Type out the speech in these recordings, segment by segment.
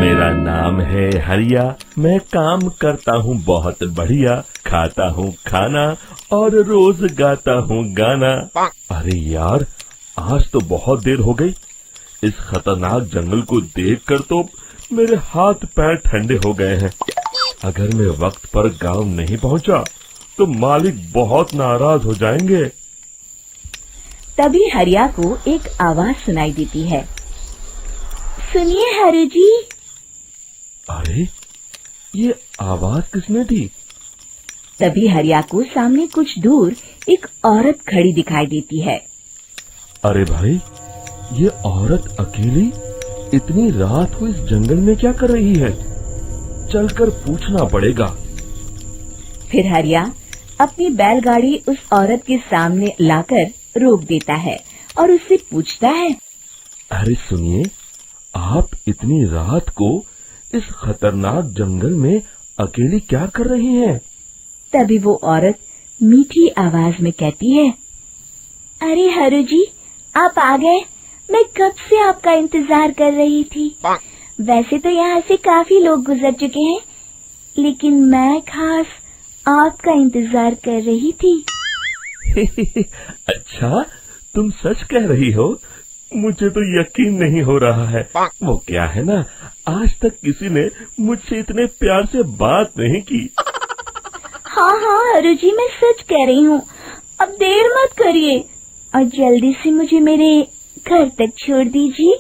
मेरा नाम है हरिया, मैं काम करता हूँ बहुत बढ़िया, खाता हूँ खाना और रोज गाता हूँ गाना। अरे यार, आज तो बहुत देर हो गई। इस खतरनाक जंगल को देखकर तो मेरे हाथ पैर ठंडे हो गए हैं। अगर मैं वक्त पर गांव नहीं पहुंचा तो मालिक बहुत नाराज हो जाएंगे। तभी हरिया को एक आवाज सुनाई देती है। सुनिए हरु जी। अरे, ये आवाज किसने दी? तभी हरिया को सामने कुछ दूर एक औरत खड़ी दिखाई देती है। अरे भाई, ये औरत अकेली इतनी रात को इस जंगल में क्या कर रही है? चलकर पूछना पड़ेगा। फिर हरिया अपनी बैलगाड़ी उस औरत के सामने लाकर रोक देता है और उससे पूछता है। अरे सुनिए, आप इतनी रात को इस खतरनाक जंगल में अकेली क्या कर रही हैं? तभी वो औरत मीठी आवाज में कहती है, अरे हरु जी, आप आ गए। मैं कब से आपका इंतजार कर रही थी। वैसे तो यहाँ से काफी लोग गुजर चुके हैं, लेकिन मैं खास आपका इंतजार कर रही थी। अच्छा, तुम सच कह रही हो? मुझे तो यकीन नहीं हो रहा है। वो क्या है ना, आज तक किसी ने मुझसे इतने प्यार से बात नहीं की। हाँ हाँ हरु जी, मैं सच कह रही हूँ। अब देर मत करिए और जल्दी से मुझे मेरे घर तक छोड़ दीजिए।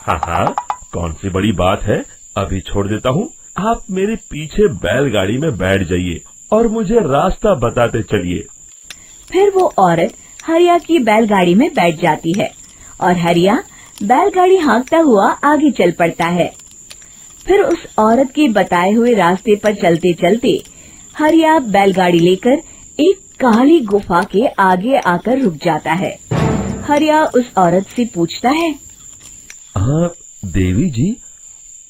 हाँ हाँ, कौन सी बड़ी बात है, अभी छोड़ देता हूँ। आप मेरे पीछे बैलगाड़ी में बैठ जाइए और मुझे रास्ता बताते चलिए। फिर वो औरत हरिया की बैलगाड़ी में बैठ जाती है और हरिया बैलगाड़ी हाँकता हुआ आगे चल पड़ता है। फिर उस औरत के बताए हुए रास्ते पर चलते चलते हरिया बैलगाड़ी लेकर एक काली गुफा के आगे आकर रुक जाता है। हरिया उस औरत से पूछता है, हाँ देवी जी,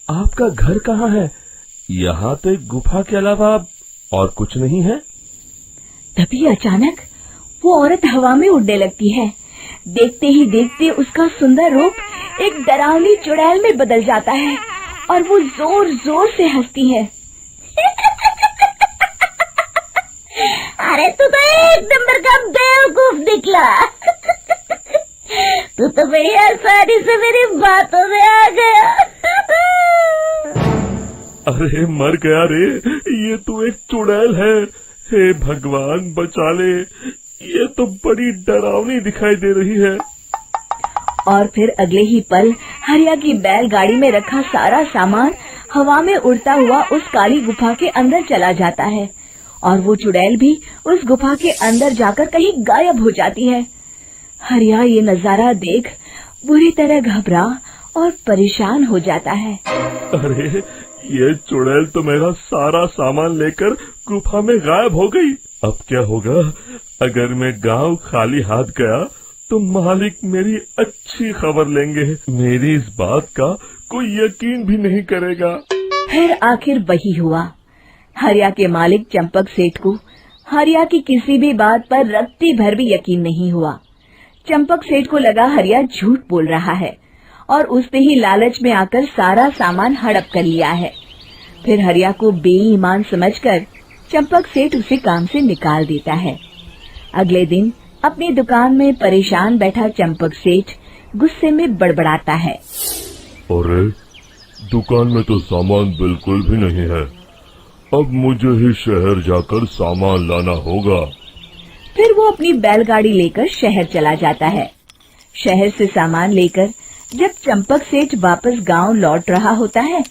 आपका घर कहाँ है? यहाँ तो एक गुफा के अलावा और कुछ नहीं है। तभी अचानक वो औरत हवा में उड़ने लगती है। देखते ही देखते उसका सुंदर रूप एक डरावनी चुड़ैल में बदल जाता है और वो जोर जोर से हंसती है। अरे तू तो एक नंबर का बेवकूफ निकला। तू तो बड़ी आसानी से मेरी बातों में आ गया। अरे मर गया रे, ये तो एक चुड़ैल है। हे भगवान बचा ले, ये तो बड़ी डरावनी दिखाई दे रही है। और फिर अगले ही पल हरिया की बैलगाड़ी में रखा सारा सामान हवा में उड़ता हुआ उस काली गुफा के अंदर चला जाता है और वो चुड़ैल भी उस गुफा के अंदर जाकर कहीं गायब हो जाती है। हरिया ये नजारा देख बुरी तरह घबरा और परेशान हो जाता है। अरे, ये चुड़ैल तो मेरा सारा सामान लेकर गुफा में गायब हो गई। अब क्या होगा? अगर मैं गांव खाली हाथ गया तो मालिक मेरी अच्छी खबर लेंगे। मेरी इस बात का कोई यकीन भी नहीं करेगा। फिर आखिर वही हुआ। हरिया के मालिक चंपक सेठ को हरिया की किसी भी बात पर रत्ती भर भी यकीन नहीं हुआ। चंपक सेठ को लगा हरिया झूठ बोल रहा है और उसने ही लालच में आकर सारा सामान हड़प कर लिया है। फिर हरिया को बेईमान समझकर चंपक सेठ उसे काम से निकाल देता है। अगले दिन अपनी दुकान में परेशान बैठा चंपक सेठ गुस्से में बड़बड़ाता है। अरे, दुकान में तो सामान बिल्कुल भी नहीं है। अब मुझे ही शहर जाकर सामान लाना होगा। फिर वो अपनी बैलगाड़ी लेकर शहर चला जाता है। शहर से सामान लेकर जब चंपक सेठ वापस गांव लौट रहा होता है,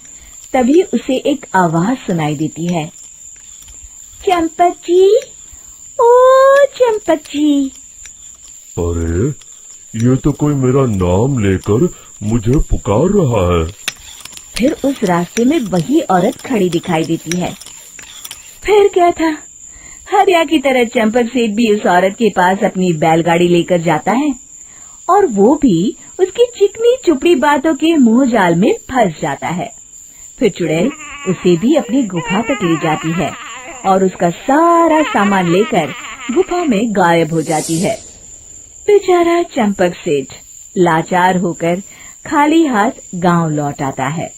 तभी उसे एक आवाज सुनाई देती है। चंपक जी, ओ चंपक जी। अरे, ये तो कोई मेरा नाम लेकर मुझे पुकार रहा है। फिर उस रास्ते में वही औरत खड़ी दिखाई देती है। फिर क्या था, हरिया की तरह चंपक सेठ भी उस औरत के पास अपनी बैलगाड़ी लेकर जाता है और वो भी उसकी चिकनी चुपड़ी बातों के मुंह जाल में फंस जाता है। फिर चुड़ैल उसे भी अपनी गुफा तक ले जाती है और उसका सारा सामान लेकर गुफा में गायब हो जाती है। बेचारा चंपक सेठ लाचार होकर खाली हाथ गांव लौट आता है।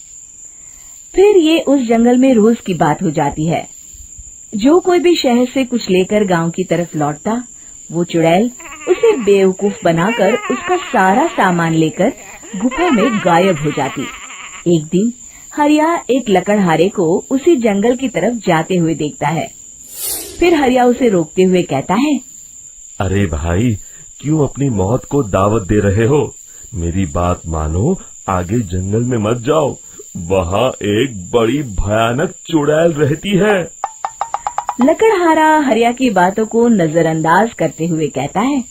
फिर ये उस जंगल में रोज की बात हो जाती है। जो कोई भी शहर से कुछ लेकर गांव की तरफ लौटता, वो चुड़ैल उसे बेवकूफ बनाकर उसका सारा सामान लेकर गुफा में गायब हो जाती। एक दिन हरिया एक लकड़हारे को उसी जंगल की तरफ जाते हुए देखता है। फिर हरिया उसे रोकते हुए कहता है, अरे भाई, क्यों अपनी मौत को दावत दे रहे हो? मेरी बात मानो, आगे जंगल में मत जाओ, वहाँ एक बड़ी भयानक चुड़ैल रहती है। लकड़हारा हरिया की बातों को नजरअंदाज करते हुए कहता है,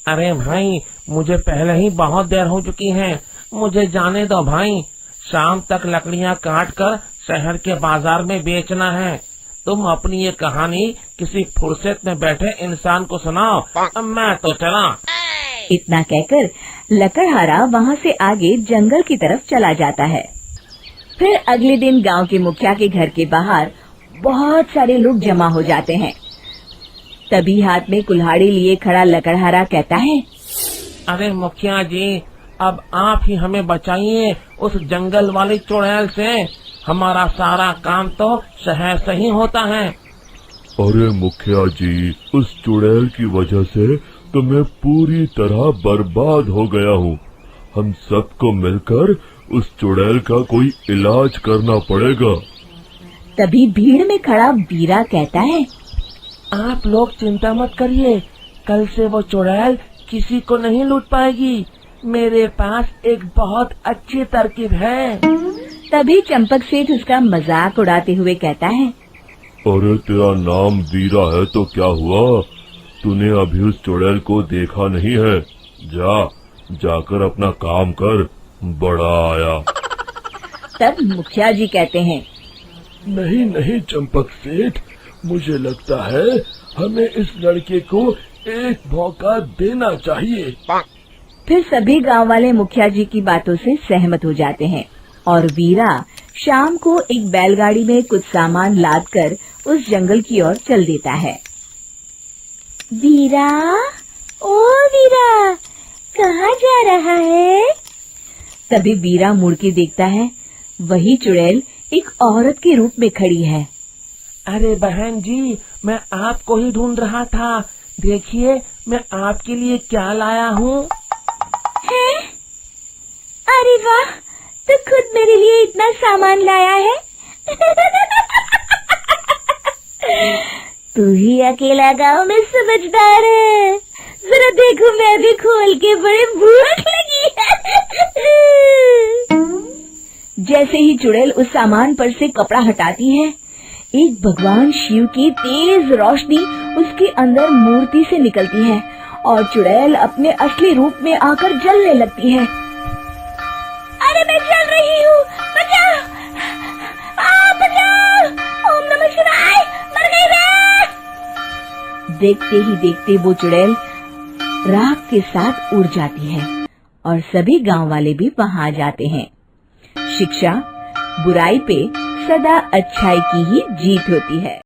अरे भाई, मुझे पहले ही बहुत देर हो चुकी है, मुझे जाने दो भाई। शाम तक लकड़ियाँ काट कर शहर के बाजार में बेचना है। तुम अपनी ये कहानी किसी फुर्सत में बैठे इंसान को सुनाओ, मैं तो चला। इतना कहकर लकड़हारा वहाँ से आगे जंगल की तरफ चला जाता है। फिर अगले दिन गांव के मुखिया के घर के बाहर बहुत सारे लोग जमा हो जाते हैं। तभी हाथ में कुल्हाड़ी लिए खड़ा लकड़हारा कहता है, अरे मुखिया जी, अब आप ही हमें बचाइए उस जंगल वाली चुड़ैल से। हमारा सारा काम तो शहर से ही होता है। अरे मुखिया जी, उस चुड़ैल की वजह से तो मैं पूरी तरह बर्बाद हो गया हूँ। हम सबको मिलकर उस चुड़ैल का कोई इलाज करना पड़ेगा। तभी भीड़ में खड़ा वीरा कहता है, आप लोग चिंता मत करिए, कल से वो चुड़ैल किसी को नहीं लूट पाएगी। मेरे पास एक बहुत अच्छी तरकीब है। तभी चंपक सेठ उसका मजाक उड़ाते हुए कहता है, अरे तेरा नाम वीरा है तो क्या हुआ? तूने अभी उस चुड़ैल को देखा नहीं है? जाकर अपना काम कर, बड़ा आया। तब मुखिया जी कहते हैं, नहीं चंपक सेठ, मुझे लगता है हमें इस लड़के को एक मौका देना चाहिए। फिर सभी गांव वाले मुखिया जी की बातों से सहमत हो जाते हैं और वीरा शाम को एक बैलगाड़ी में कुछ सामान लादकर उस जंगल की ओर चल देता है। वीरा, ओ वीरा, कहाँ जा रहा है? तभी वीरा मुड़ के देखता है, वही चुड़ैल एक औरत के रूप में खड़ी है। अरे बहन जी, मैं आपको ही ढूंढ रहा था। देखिए, मैं आपके लिए क्या लाया हूँ। है? अरे वाह, तो खुद मेरे लिए इतना सामान लाया है। तू ही अकेला गांव में समझदार है। जरा देखो, मैं भी खोल के, बड़े भूख लगी है। जैसे ही चुड़ैल उस सामान पर से कपड़ा हटाती है, एक भगवान शिव की तेज रोशनी उसके अंदर मूर्ति से निकलती है और चुड़ैल अपने असली रूप में आकर जलने लगती है। अरे मैं जल रही हूँ, बचाओ! बचाओ! ओम नमः शिवाय, मर गई मैं! देखते ही देखते वो चुड़ैल राख के साथ उड़ जाती है और सभी गांव वाले भी वहां जाते हैं। शिक्षा बुराई पे सदा अच्छाई की ही जीत होती है।